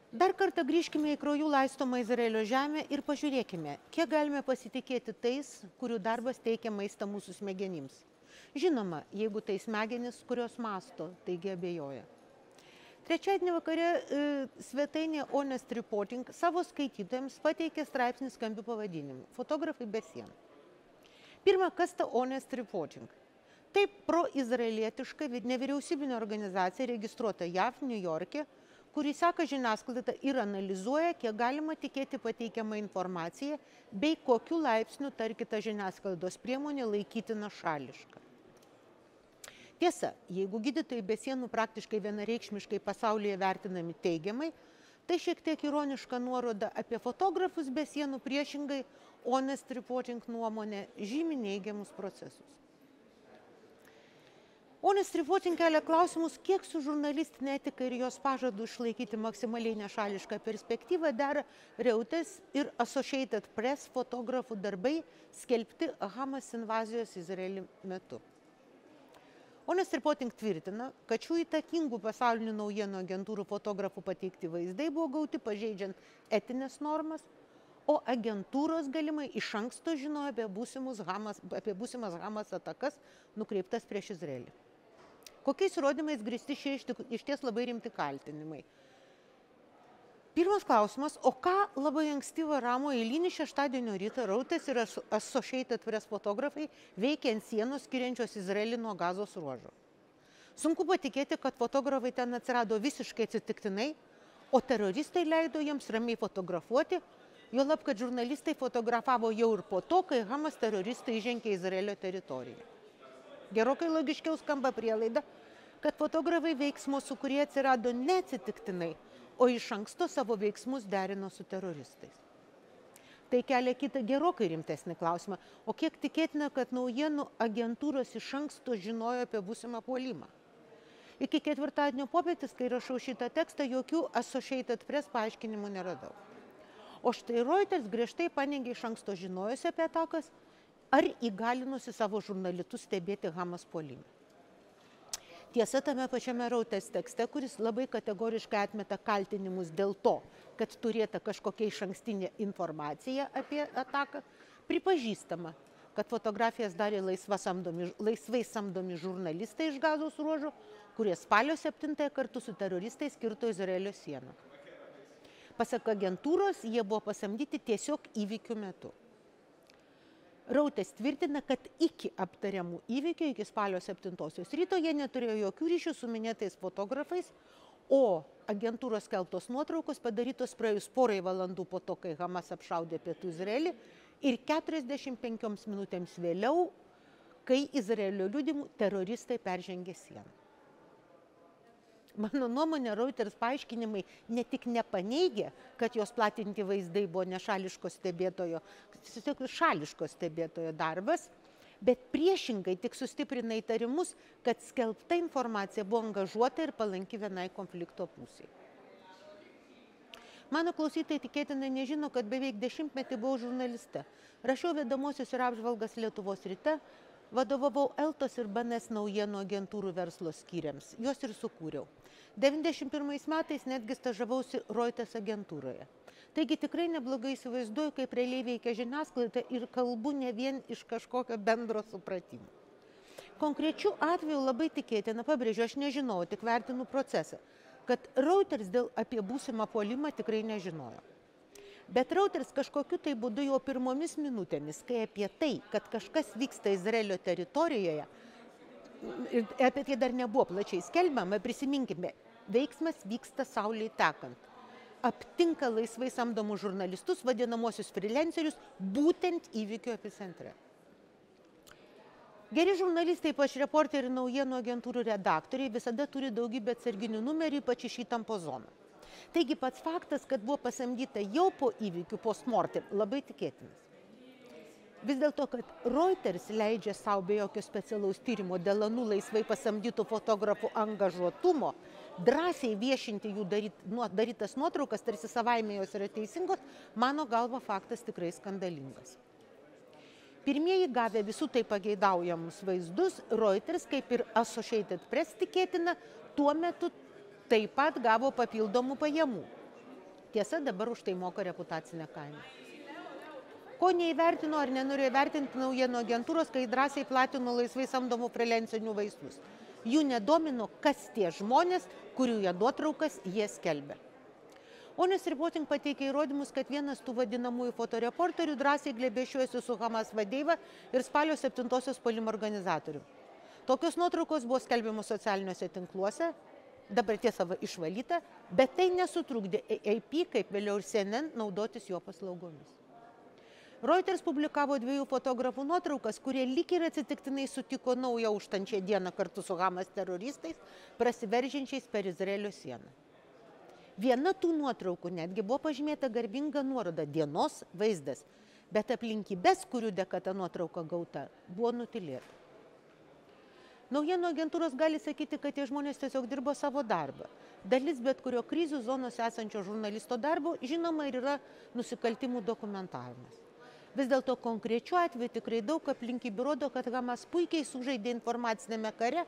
Dar kartą grįžkime į kraujų laistomą Izraelio žemę ir pažiūrėkime, kiek galime pasitikėti tais, kurių darbas teikia maistą mūsų smegenims. Žinoma, jeigu tai smegenis, kurios masto, taigi abejoja. Trečiadienį vakare svetainė Honest Reporting savo skaitytojams pateikė straipsnį skambiu pavadinimu "Fotografai be sienų". Pirma, kas ta Honest Reporting? Tai proizraelietiška nevyriausybinė organizacija registruota JAV, Niujorke, kuri seka žiniasklaidą ir analizuoja, kiek galima tikėti pateikiamą informaciją, bei kokiu laipsniu tarkita žiniasklaidos priemonė laikytina šališka. Tiesa, jeigu gydytojai be sienų praktiškai vienareikšmiškai pasaulyje vertinami teigiamai, tai šiek tiek ironiška nuoroda apie fotografus be sienų priešingai Honest Reporting nuomonė žymi neigiamus procesus. Honest Reporting kelia klausimus, kiek su žurnalistinė etika ir jos pažadu išlaikyti maksimaliai nešališką perspektyvą dera Reuters ir Associated Press fotografų darbai skelbti Hamas invazijos Izraelį metu. Honest Reporting tvirtina, kad šių įtakingų pasaulinių naujienų agentūrų fotografų pateikti vaizdai buvo gauti pažeidžiant etinės normas, o agentūros galimai iš anksto žinojo apie būsimas Hamas atakas nukreiptas prieš Izraelį. Kokiais įrodymais grįsti šie iš ties labai rimti kaltinimai? Pirmas klausimas, o ką labai ankstyvą ramų eilinį šeštadienio rytą Reuters ir Associated Press fotografai veikia ant sienos skiriančios Izraelį nuo Gazos ruožo? Sunku patikėti, kad fotografai ten atsirado visiškai atsitiktinai, o teroristai leido jiems ramiai fotografuoti, juolab, kad žurnalistai fotografavo jau ir po to, kai Hamas teroristai įžengė Izraelio teritoriją. Gerokai logiškiau skamba prielaida, kad fotografai veiksmo sūkuryje atsirado neatsitiktinai, o iš anksto savo veiksmus derino su teroristais. Tai kelia kitą gerokai rimtesnį klausimą, o kiek tikėtina, kad naujienų agentūros iš anksto žinojo apie būsimą puolimą. Iki ketvirtadienio popietės, kai rašau šitą tekstą, jokių Associated Press paaiškinimų neradau. O štai Reuters griežtai paneigė iš anksto žinojusi apie atakas ar įgalinusi savo žurnalistus stebėti Hamas puolimą. Tiesa, tame pačiame Reuters tekste, kuris labai kategoriškai atmeta kaltinimus dėl to, kad turėta kažkokia išankstinė informacija apie ataką, pripažįstama, kad fotografijas darė laisvai samdomi žurnalistai iš Gazos ruožo, kurie spalio 7 kartu su teroristais kirto Izraelio sieną. Pasak agentūros, jie buvo pasamdyti tiesiog įvykių metu. Reuters tvirtina, kad iki aptariamų įvykių, iki spalio 7 ryto, jie neturėjo jokių ryšių su minėtais fotografais, o agentūros skelbtos nuotraukos padarytos praėjus porai valandų po to, kai Hamas apšaudė pietų Izraelį, ir 45 minutėms vėliau, kai Izraelio liudijimu teroristai peržengė sieną. Mano nuomonė, Reuters paaiškinimai ne tik nepaneigia, kad jos platinti vaizdai buvo nešališko stebėtojo, tiesiog šališko stebėtojo darbas, bet priešingai tik sustiprina įtarimus, kad skelbta informacija buvo angažuota ir palanki vienai konflikto pusiai. Mano klausytojai tikėtinai nežino, kad beveik 10 metų buvau žurnaliste. Rašiau vedamosius ir apžvalgas Lietuvos ryte, vadovavau Eltos ir BNS naujienų agentūrų verslo skyriams. Juos ir sukūriau. 91 metais netgi stažavausi Reuters agentūroje. Taigi tikrai neblogai įsivaizduoju, kaip realiai veikia žiniasklaida ir kalbu ne vien iš kažkokio bendro supratimo. Konkrečių atvejų labai tikėtina, pabrėžiu, aš nežinau, tik vertinu procesą, kad Reuters apie būsimą puolimą tikrai nežinojo. Bet Reuters kažkokiu tai būdu jau pirmomis minutėmis, kai apie tai, kad kažkas vyksta Izraelio teritorijoje, apie tai dar nebuvo plačiai skelbiama, prisiminkime, veiksmas vyksta saulei tekant. Aptinka laisvai samdomus žurnalistus, vadinamosius freelancerius, būtent įvykio epicentre. Geri žurnalistai, ypač reporteriai ir naujienų agentūrų redaktoriai, visada turi daugybę atsarginių numerių, ypač iš įtampos zoną. Taigi pats faktas, kad buvo pasamdyta jau po įvykių postmortem, labai tikėtinas. Vis dėlto, kad Reuters leidžia savo be jokio specialaus tyrimo dėl anų laisvai pasamdytų fotografų angažuotumo, drąsiai viešinti jų darytas nuotraukas, tarsi savaime jos yra teisingos, mano galva faktas tikrai skandalingas. Pirmieji gavę visų tai pageidaujamus vaizdus, Reuters, kaip ir Associated Press tikėtina, tuo metu taip pat gavo papildomų pajamų. Tiesa, dabar už tai moka reputacinę kainą. Ko neįvertino ar nenorėjo vertinti naujienų agentūros, kai drąsiai platino laisvai samdomų freelancinių vaistus. Jų nedomino, kas tie žmonės, kurių jie nuotraukas jie skelbia. Honest Reporting pateikė įrodymus, kad vienas tų vadinamųjų fotoreporterių drąsiai glėbėšiuosi su Hamas vadeiva ir spalio 7-osios puolimo organizatorių. Tokios nuotraukos buvo skelbiamos socialiniuose tinkluose, dabar tiesa išvalyta, bet tai nesutrukdė AP, kaip vėliau ir CNN, naudotis jo paslaugomis. Reuters publikavo 2 fotografų nuotraukas, kurie lyg ir atsitiktinai sutiko naują užtančią dieną kartu su Hamas teroristais, prasiveržiančiais per Izraelio sieną. Viena tų nuotraukų netgi buvo pažymėta garbinga nuoroda dienos vaizdas, bet aplinkybės, kurių dėka ta nuotrauka gauta, buvo nutylėta. Naujienų agentūros gali sakyti, kad tie žmonės tiesiog dirbo savo darbą. Dalis bet kurio krizių zonose esančio žurnalisto darbo, žinoma, ir yra nusikaltimų dokumentavimas. Vis dėlto konkrečiu atveju tikrai daug aplinkybių rodo, kad Hamas puikiai sužaidė informacinėme kare,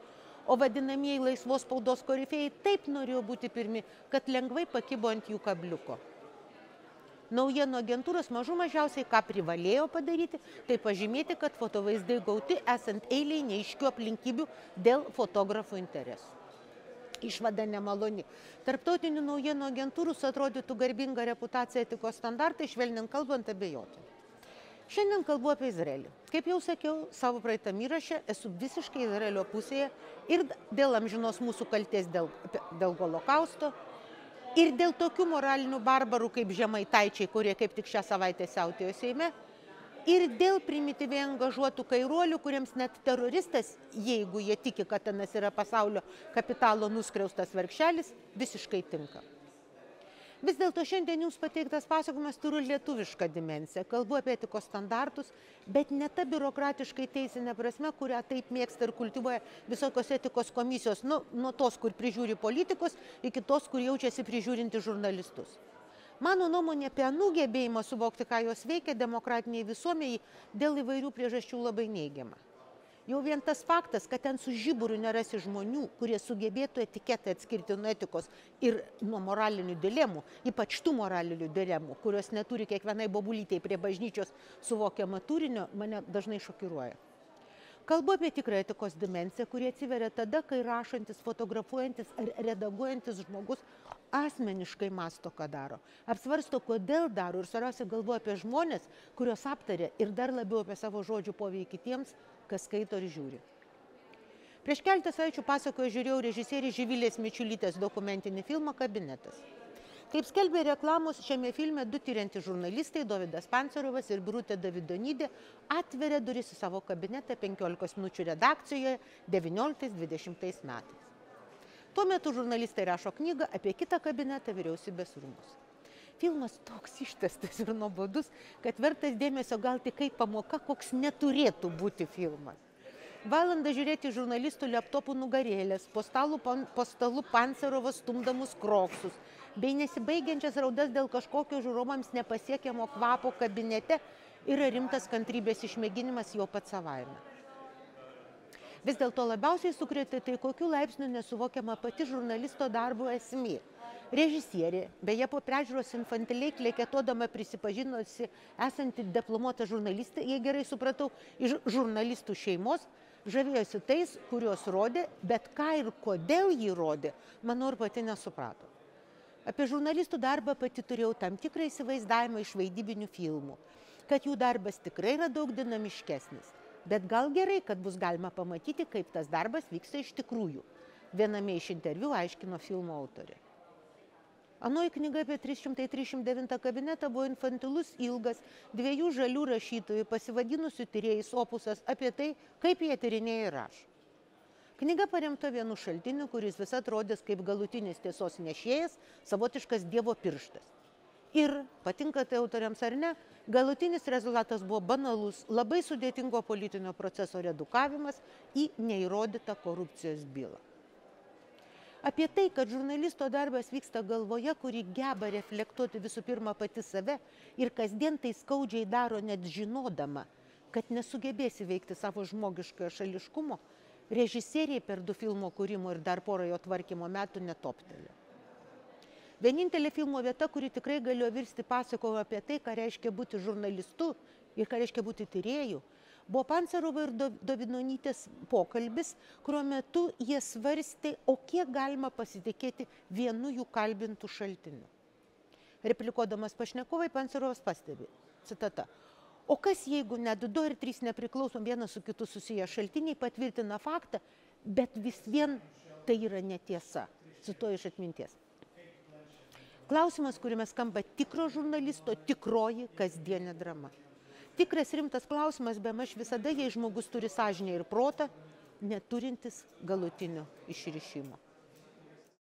o vadinamieji laisvos spaudos korifėjai taip norėjo būti pirmi, kad lengvai pakibo ant jų kabliuko. Naujienų agentūros mažiausiai ką privalėjo padaryti, tai pažymėti, kad fotovaizdai gauti esant eiliai neaiškių aplinkybių dėl fotografų interesų. Išvada nemaloni. Tarptautinių naujienų agentūrų atrodytų garbinga reputacija etikos standartai, švelniant kalbant, abejoti. Šiandien kalbu apie Izraelį. Kaip jau sakiau, savo praeitam įraše esu visiškai Izraelio pusėje ir dėl amžinos mūsų kaltės dėl holokausto, ir dėl tokių moralinių barbarų kaip žemaitaičiai, kurie kaip tik šią savaitę siautėjo Seime, ir dėl primityviai angažuotų kairuolių, kuriems net teroristas, jeigu jie tiki, kad tenas yra pasaulio kapitalo nuskriaustas vargšelis, visiškai tinka. Vis dėlto šiandien jums pateiktas pasakojimas turi lietuvišką dimensiją. Kalbu apie etikos standartus, bet ne ta biurokratiškai teisinė prasme, kurią taip mėgsta ir kultivuoja visokios etikos komisijos, nuo tos, kur prižiūri politikus, iki tos, kur jaučiasi prižiūrinti žurnalistus. Mano nuomonė apie anų gebėjimą suvokti, ką jos veikia demokratiniai visuomeniai, dėl įvairių priežasčių labai neigiama. Jau vien tas faktas, kad ten su žiburiu nerasi žmonių, kurie sugebėtų etiketą atskirti nuo etikos ir nuo moralinių dilemų, ypač tų moralinių dilemų, kurios neturi kiekvienai bobulytei prie bažnyčios suvokiamą turinio, mane dažnai šokiruoja. Kalbu apie tikrą etikos dimensiją, kurie atsiveria tada, kai rašantis, fotografuojantis ar redaguojantis žmogus asmeniškai masto, ką daro. Apsvarsto, kodėl daro ir svarbiausia galvoja apie žmonės, kurios aptarė ir dar labiau apie savo žodžių poveikį kitiems, kas skaito ir žiūri. Prieš keletą savaičių pasakojo žiūrėjau režisierės Živilės Mičiulytės dokumentinį filmą Kabinetas. Kaip skelbė reklamos, šiame filme 2 tiriantys žurnalistai, Dovydas Pancerovas ir Birutė Davidonytė, atveria duris į savo kabinetą 15 minučių redakcijoje 19-20 metais. Tuo metu žurnalistai rašo knygą apie kitą kabinetą Vyriausybės rūmus. Filmas toks ištęstas ir nuobodus, kad vertas dėmesio gal tik kaip pamoka, koks neturėtų būti filmas. Valandą žiūrėti žurnalistų laptopų nugarėlės, po stalu Pancerovas stumdamus kroksus, bei nesibaigiančias raudas dėl kažkokio žiūrovams nepasiekiamo kvapo kabinete yra rimtas kantrybės išmėginimas jau pats savaime. Vis dėlto labiausiai sukrėtė tai, kokiu laipsniu nesuvokiama pati žurnalisto darbo esmė. Režisierė, beje po peržiūros infantiliai kleketodama prisipažinusi esanti diplomuota žurnalistė, jei gerai supratau, iš žurnalistų šeimos, žavėjosi tais, kuriuos rodė, bet ką ir kodėl jį rodė, manau ir pati nesuprato. Apie žurnalistų darbą pati turėjau tam tikrą įsivaizdavimą iš vaidybinių filmų, kad jų darbas tikrai yra daug dinamiškesnis. Bet gal gerai, kad bus galima pamatyti, kaip tas darbas vyksta iš tikrųjų. Viename iš interviu aiškino filmo autorė. Anoji knyga apie 339 kabinetą buvo infantilus, ilgas, 2 žalių rašytojų pasivadinusių tyrėjais opusas apie tai, kaip jie tyrinėja ir rašo. Knyga paremta vienu šaltiniu, kuris vis atrodės kaip galutinis tiesos nešėjas, savotiškas Dievo pirštas. Ir, patinka tai autoriams ar ne, galutinis rezultatas buvo banalus, labai sudėtingo politinio proceso redukavimas į neįrodytą korupcijos bylą. Apie tai, kad žurnalisto darbas vyksta galvoje, kuri geba reflektuoti visų pirma pati save ir kasdien tai skaudžiai daro net žinodama, kad nesugebės įveikti savo žmogiškojo šališkumo, režisieriai per 2 filmo kūrimo ir dar porą jo tvarkymo metų netoptelė. Vienintelė filmo vieta, kuri tikrai galėjo virsti pasakojimą apie tai, ką reiškia būti žurnalistu ir ką reiškia būti tyrėju, buvo Pancerovo ir Dovidonytės pokalbis, kurio metu jie svarstė, o kiek galima pasitikėti vienu jų kalbintų šaltiniu. Replikuodamas pašnekovai, Pancerovas pastebi, citata, o kas jeigu net 2 ir 3 nepriklausom vienas su kitu susiję šaltiniai patvirtina faktą, bet vis vien tai yra netiesa. Cituoju iš atminties. Klausimas, kuriame skamba tikro žurnalisto tikroji kasdienė drama. Tikras rimtas klausimas, bemaž visada, jei žmogus turi sąžinę ir protą, neturintis galutinio išrišimo.